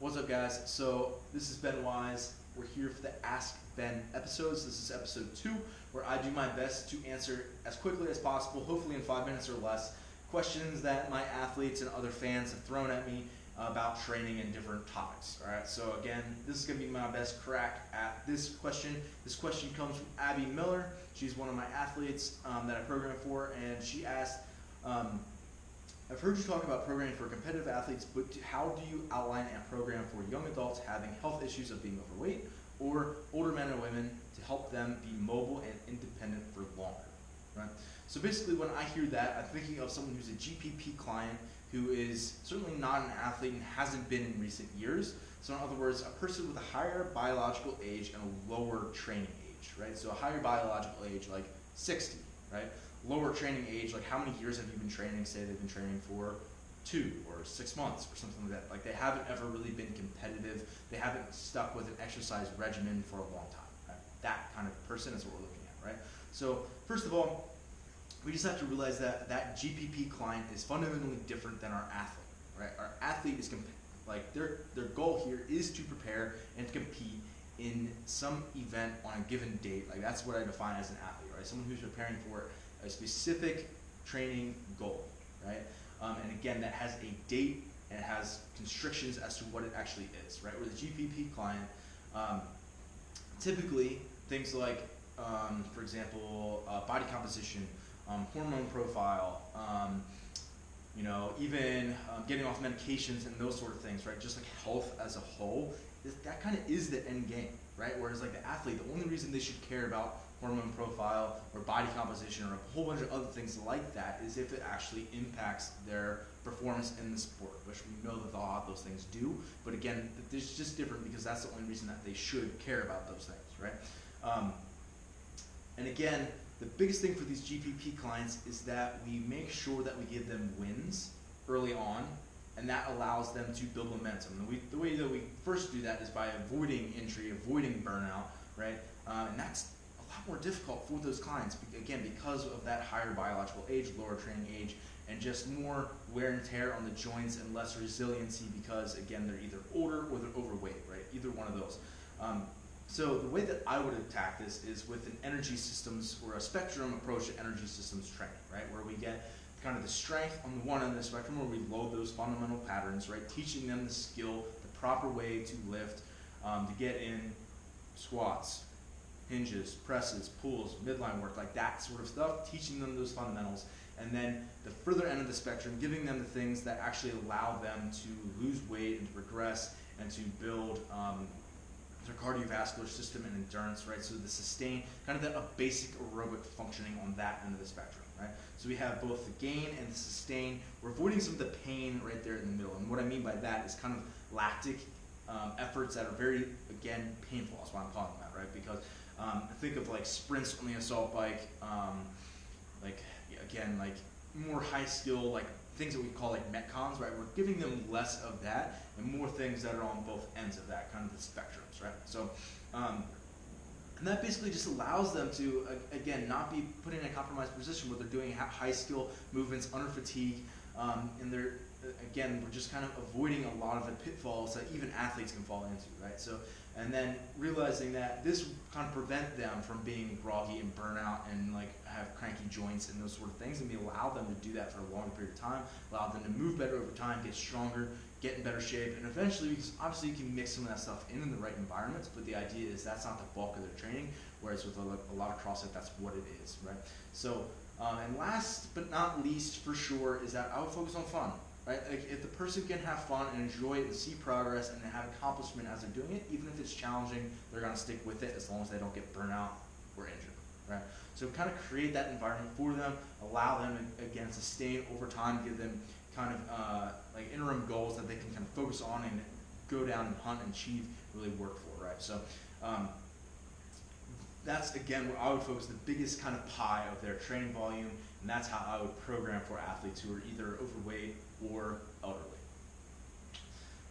What's up, guys? So this is Ben Wise. We're here for the Ask Ben episodes. This is episode 2, where I do my best to answer as quickly as possible, hopefully in 5 minutes or less, questions that my athletes and other fans have thrown at me about training and different topics. All right. So again, this is going to be my best crack at this question. This question comes from Abbi Miller. She's one of my athletes that I program for, and she asked, I've heard you talk about programming for competitive athletes, but how do you outline a program for young adults having health issues of being overweight or older men and women to help them be mobile and independent for longer? Right? So basically when I hear that, I'm thinking of someone who's a GPP client who is certainly not an athlete and hasn't been in recent years. So in other words, a person with a higher biological age and a lower training age, right? So a higher biological age, like 60, right? Lower training age, like how many years have you been training? Say they've been training for 2 or 6 months or something like that. Like they haven't ever really been competitive. They haven't stuck with an exercise regimen for a long time. Right? That kind of person is what we're looking at, right? So first of all, we just have to realize that that GPP client is fundamentally different than our athlete, right? Our athlete is like their goal here is to prepare and to compete in some event on a given date. Like that's what I define as an athlete, right? Someone who's preparing for a specific training goal, right? And again, that has a date and it has constrictions as to what it actually is, right? With a GPP client, typically things like, for example, body composition, hormone profile, even getting off medications and those sort of things, right? Just like health as a whole, that kind of is the end game, right? Whereas like the athlete, the only reason they should care about hormone profile or body composition or a whole bunch of other things like that is if it actually impacts their performance in the sport, which we know that a lot of those things do. But again, it's just different because that's the only reason that they should care about those things, right? And again, the biggest thing for these GPP clients is that we make sure that we give them wins early on, and that allows them to build momentum. And the way that we first do that is by avoiding injury, avoiding burnout, right? And that's a lot more difficult for those clients, again, because of that higher biological age, lower training age, and just more wear and tear on the joints and less resiliency because, again, they're either older or they're overweight, right? Either one of those. So the way that I would attack this is with an energy systems or a spectrum approach to energy systems training, right? Where we get kind of the strength on the one end of the spectrum where we load those fundamental patterns, right? Teaching them the skill, the proper way to lift, to get in squats, hinges, presses, pulls, midline work, like that sort of stuff, teaching them those fundamentals. And then the further end of the spectrum, giving them the things that actually allow them to lose weight and to progress and to build their cardiovascular system and endurance, right? So the sustain, kind of a basic aerobic functioning on that end of the spectrum, right? So we have both the gain and the sustain. We're avoiding some of the pain right there in the middle. And what I mean by that is kind of lactic efforts that are very, again, painful. That's why I'm calling that, right? Because think of like sprints on the assault bike, like more high skill, like things that we call like metcons, right? We're giving them less of that and more things that are on both ends of that, kind of the spectrums, right? So, and that basically just allows them to, again, not be put in a compromised position where they're doing high skill movements under fatigue, and they're, again, we're just kind of avoiding a lot of the pitfalls that even athletes can fall into, right? So, and then realizing that this kind of prevent them from being groggy and burnout and like have cranky joints and those sort of things, and we allow them to do that for a longer period of time, allow them to move better over time, get stronger, get in better shape, and eventually, because obviously you can mix some of that stuff in the right environments, but the idea is that's not the bulk of their training, whereas with a lot of CrossFit, that's what it is, right? So, and last but not least, for sure, is that I would focus on fun. Right? Like if the person can have fun and enjoy it and see progress and have accomplishment as they're doing it, even if it's challenging, they're going to stick with it as long as they don't get burnout or injured. Right? So kind of create that environment for them, allow them to, again, sustain over time, give them kind of like interim goals that they can kind of focus on and go down and hunt and achieve, really work for. Right? So that's, again, where I would focus the biggest kind of pie of their training volume, and that's how I would program for athletes who are either overweight or elderly.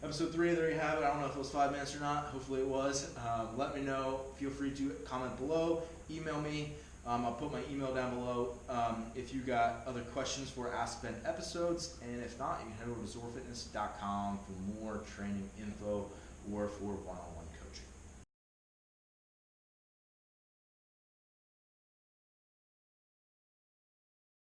Episode 3, there you have it. I don't know if it was 5 minutes or not. Hopefully it was. Let me know. Feel free to comment below, email me. I'll put my email down below if you got other questions for Ask Ben episodes, and if not, you can head over to ZOARfitness.com for more training info or for one-on-one